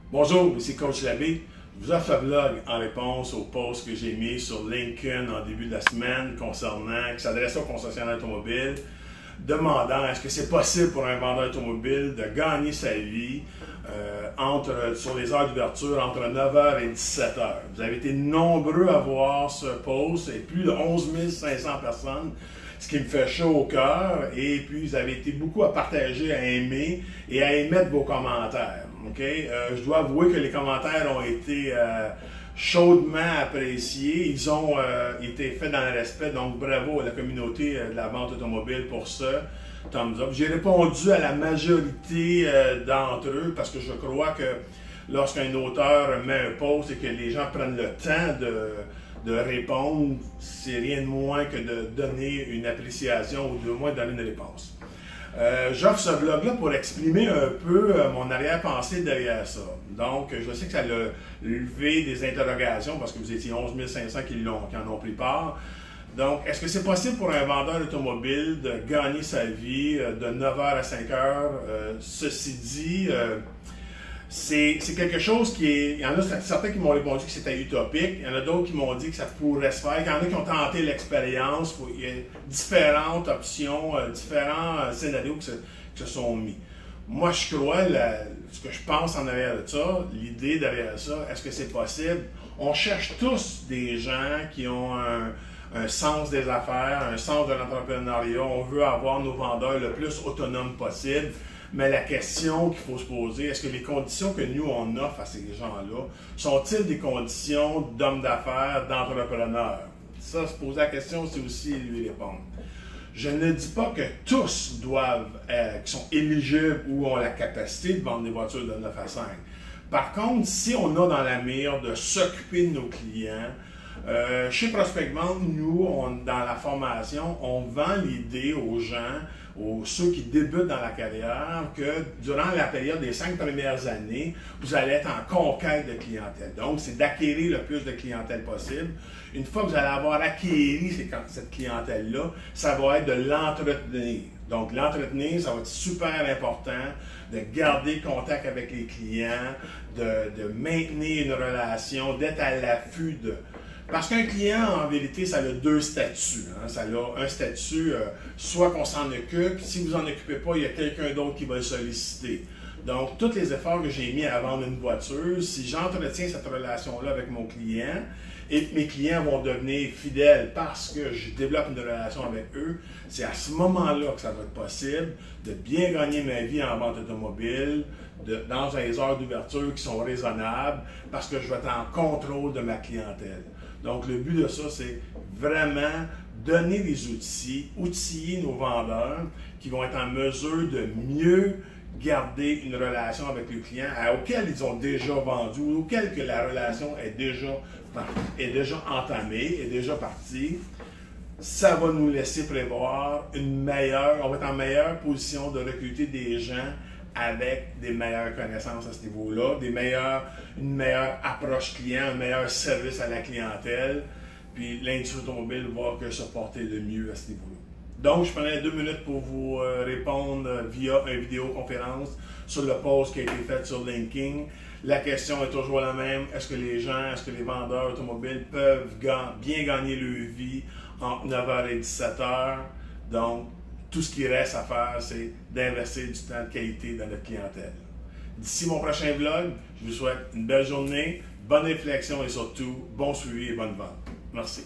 Bonjour, ici Coach Labbé. Je vous offre ce vlog en réponse au post que j'ai mis sur LinkedIn en début de la semaine qui s'adresse aux concessionnaires automobiles, demandant est-ce que c'est possible pour un vendeur automobile de gagner sa vie sur les heures d'ouverture entre 9h et 17h. Vous avez été nombreux à voir ce post et plus de 11 500 personnes, ce qui me fait chaud au cœur, et puis vous avez été beaucoup à partager, à aimer et à émettre vos commentaires. Okay? Je dois avouer que les commentaires ont été chaudement appréciés. Ils ont été faits dans le respect, donc bravo à la communauté de la vente automobile pour ça. Thumbs up. J'ai répondu à la majorité d'entre eux parce que je crois que lorsqu'un auteur met un post et que les gens prennent le temps de répondre, c'est rien de moins que de donner une appréciation ou de moins donner une réponse. J'offre ce vlog-là pour exprimer un peu mon arrière-pensée derrière ça. Donc, je sais que ça a levé des interrogations parce que vous étiez 11 500 qui en ont pris part. Donc, est-ce que c'est possible pour un vendeur automobile de gagner sa vie de 9h à 5h? Ceci dit, c'est quelque chose qui est... Il y en a certains qui m'ont répondu que c'était utopique, il y en a d'autres qui m'ont dit que ça pourrait se faire, il y en a qui ont tenté l'expérience, il y a différentes options, différents scénarios qui se sont mis. Moi, je crois, ce que je pense en arrière de ça, l'idée derrière ça, est-ce que c'est possible? On cherche tous des gens qui ont un sens des affaires, un sens de l'entrepreneuriat. On veut avoir nos vendeurs le plus autonomes possible. Mais la question qu'il faut se poser, est-ce que les conditions que nous, on offre à ces gens-là, sont-ils des conditions d'hommes d'affaires, d'entrepreneurs? Ça, se poser la question, c'est aussi lui répondre. Je ne dis pas que tous qui sont éligibles ou ont la capacité de vendre des voitures de 9 à 5. Par contre, si on a dans la mire de s'occuper de nos clients, chez Prospect-Vente, nous, dans la formation, on vend l'idée aux gens, ceux qui débutent dans la carrière, que durant la période des 5 premières années, vous allez être en conquête de clientèle. Donc, c'est d'acquérir le plus de clientèle possible. Une fois que vous allez avoir acquéri cette clientèle-là, ça va être de l'entretenir. Donc, l'entretenir, ça va être super important, de garder contact avec les clients, de maintenir une relation, d'être à l'affût de... Parce qu'un client, en vérité, ça a deux statuts. Hein. Ça a un statut, soit qu'on s'en occupe, si vous n'en occupez pas, il y a quelqu'un d'autre qui va le solliciter. Donc, tous les efforts que j'ai mis à vendre une voiture, si j'entretiens cette relation-là avec mon client, et que mes clients vont devenir fidèles parce que je développe une relation avec eux, c'est à ce moment-là que ça va être possible de bien gagner ma vie en vente automobile, dans des heures d'ouverture qui sont raisonnables, parce que je vais être en contrôle de ma clientèle. Donc, le but de ça, c'est vraiment donner des outils, outiller nos vendeurs qui vont être en mesure de mieux garder une relation avec le client auquel ils ont déjà vendu, ou auquel que la relation est déjà entamée, est déjà partie. Ça va nous laisser prévoir on va être en meilleure position de recruter des gens avec des meilleures connaissances à ce niveau-là, une meilleure approche client, un meilleur service à la clientèle, puis l'industrie automobile va que se porter de mieux à ce niveau-là. Donc, je prenais 2 minutes pour vous répondre via une vidéoconférence sur le post qui a été fait sur LinkedIn. La question est toujours la même. Est-ce que les vendeurs automobiles peuvent bien gagner leur vie entre 9h et 17h? Donc, tout ce qui reste à faire, c'est d'investir du temps de qualité dans notre clientèle. D'ici mon prochain vlog, je vous souhaite une belle journée, bonne réflexion et surtout, bon suivi et bonne vente. Merci.